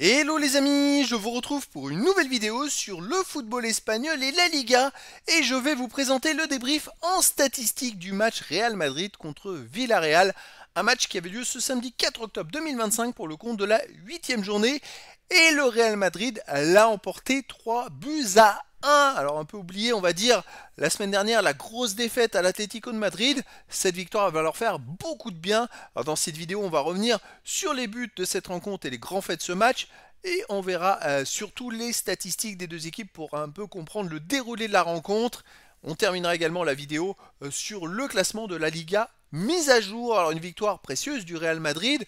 Hello les amis, je vous retrouve pour une nouvelle vidéo sur le football espagnol et la Liga et je vais vous présenter le débrief en statistiques du match Real Madrid contre Villarreal, un match qui avait lieu ce samedi 4 octobre 2025 pour le compte de la 8e journée et le Real Madrid l'a emporté 3 buts à 1. Alors un peu oublié, on va dire, la semaine dernière, la grosse défaite à l'Atlético de Madrid. Cette victoire va leur faire beaucoup de bien. Alors dans cette vidéo, on va revenir sur les buts de cette rencontre et les grands faits de ce match. Et on verra surtout les statistiques des deux équipes pour un peu comprendre le déroulé de la rencontre. On terminera également la vidéo sur le classement de la Liga mise à jour. Alors une victoire précieuse du Real Madrid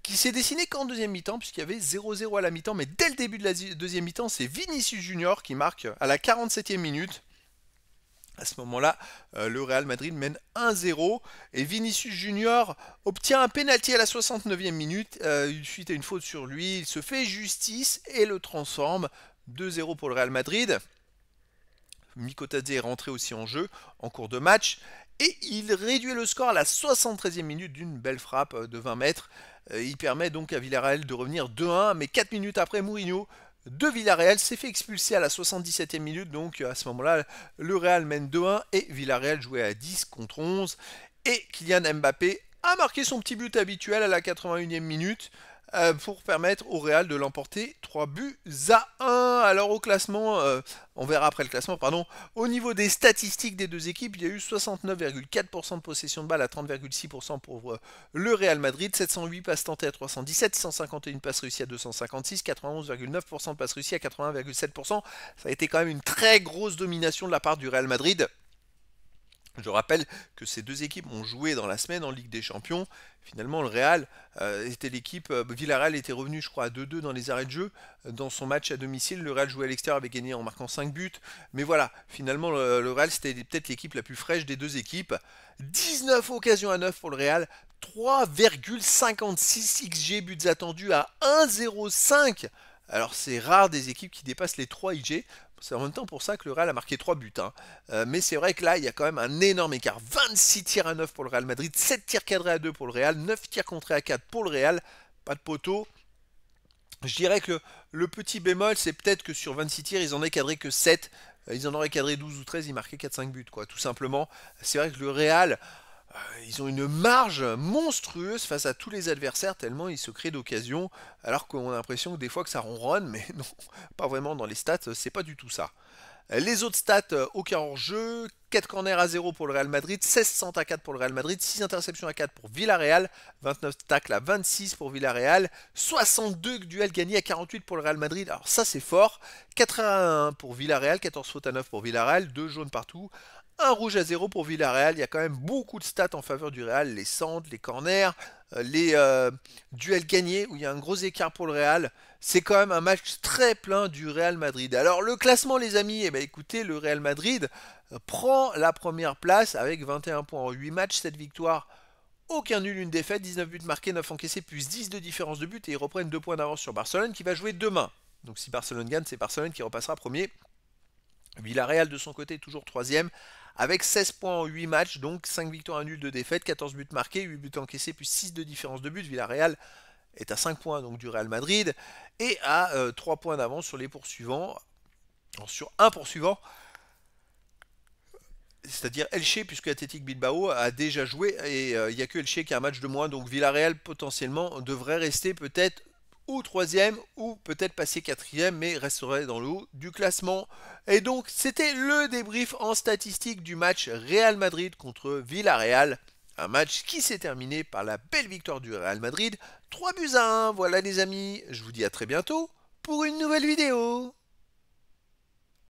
qui s'est dessiné qu'en deuxième mi-temps, puisqu'il y avait 0-0 à la mi-temps, mais dès le début de la deuxième mi-temps, c'est Vinicius Junior qui marque à la 47e minute. À ce moment-là, le Real Madrid mène 1-0 et Vinicius Junior obtient un pénalty à la 69e minute suite à une faute sur lui. Il se fait justice et le transforme. 2-0 pour le Real Madrid. Mikotadze est rentré aussi en jeu en cours de match. Et il réduit le score à la 73e minute d'une belle frappe de 20 mètres. Il permet donc à Villarreal de revenir 2-1, mais 4 minutes après, Mourinho de Villarreal s'est fait expulser à la 77e minute. Donc à ce moment-là, le Real mène 2-1 et Villarreal jouait à 10 contre 11. Et Kylian Mbappé a marqué son petit but habituel à la 81e minute pour permettre au Real de l'emporter 3 buts à 1. Alors au classement, on verra après le classement, pardon, au niveau des statistiques des deux équipes, il y a eu 69,4% de possession de balle à 30,6% pour le Real Madrid, 708 passes tentées à 317, 151 passes réussies à 256, 91,9% de passes réussies à 80,7%. Ça a été quand même une très grosse domination de la part du Real Madrid. Je rappelle que ces deux équipes ont joué dans la semaine en Ligue des Champions. Finalement, le Real était l'équipe. Villarreal était revenu, je crois, à 2-2 dans les arrêts de jeu. Dans son match à domicile, le Real jouait à l'extérieur, avait gagné en marquant 5 buts. Mais voilà, finalement, le Real, c'était peut-être l'équipe la plus fraîche des deux équipes. 19 occasions à 9 pour le Real. 3,56 XG buts attendus à 1,05. Alors, c'est rare des équipes qui dépassent les 3 XG. C'est en même temps pour ça que le Real a marqué 3 buts. Mais c'est vrai que là, il y a quand même un énorme écart. 26 tirs à 9 pour le Real Madrid, 7 tirs cadrés à 2 pour le Real, 9 tirs contrés à 4 pour le Real. Pas de poteau. Je dirais que le petit bémol, c'est peut-être que sur 26 tirs, ils en aient cadré que 7. Ils en auraient cadré 12 ou 13, ils marquaient 4-5 buts, quoi, tout simplement. C'est vrai que le Real, ils ont une marge monstrueuse face à tous les adversaires, tellement ils se créent d'occasions, alors qu'on a l'impression que des fois que ça ronronne, mais non, pas vraiment dans les stats, c'est pas du tout ça. Les autres stats, aucun hors-jeu, 4 corners à 0 pour le Real Madrid, 16 centres à 4 pour le Real Madrid, 6 interceptions à 4 pour Villarreal, 29 tacles à 26 pour Villarreal, 62 duels gagnés à 48 pour le Real Madrid, alors ça c'est fort, 4 à 1 pour Villarreal, 14 fautes à 9 pour Villarreal, 2 jaunes partout, un rouge à 0 pour Villarreal. Il y a quand même beaucoup de stats en faveur du Real. Les centres, les corners, les duels gagnés où il y a un gros écart pour le Real. C'est quand même un match très plein du Real Madrid. Alors le classement les amis, eh bien, écoutez, le Real Madrid prend la première place avec 21 points en 8 matchs, 7 victoires. Aucun nul, une défaite, 19 buts marqués, 9 encaissés, plus 10 de différence de but et ils reprennent 2 points d'avance sur Barcelone qui va jouer demain. Donc si Barcelone gagne, c'est Barcelone qui repassera premier. Villarreal de son côté toujours troisième avec 16 points en 8 matchs, donc 5 victoires, 1 nul, 2 défaites, 14 buts marqués, 8 buts encaissés, plus 6 de différence de but. Villarreal est à 5 points donc du Real Madrid et à 3 points d'avance sur les poursuivants, sur un poursuivant, c'est-à-dire Elche, puisque Athletic Bilbao a déjà joué et il n'y a que Elche qui a un match de moins, donc Villarreal potentiellement devrait rester peut-être ou troisième ou peut-être passer quatrième, mais resterait dans le haut du classement. Et donc c'était le débrief en statistique du match Real Madrid contre Villarreal. Un match qui s'est terminé par la belle victoire du Real Madrid, 3 buts à 1. Voilà les amis, je vous dis à très bientôt pour une nouvelle vidéo.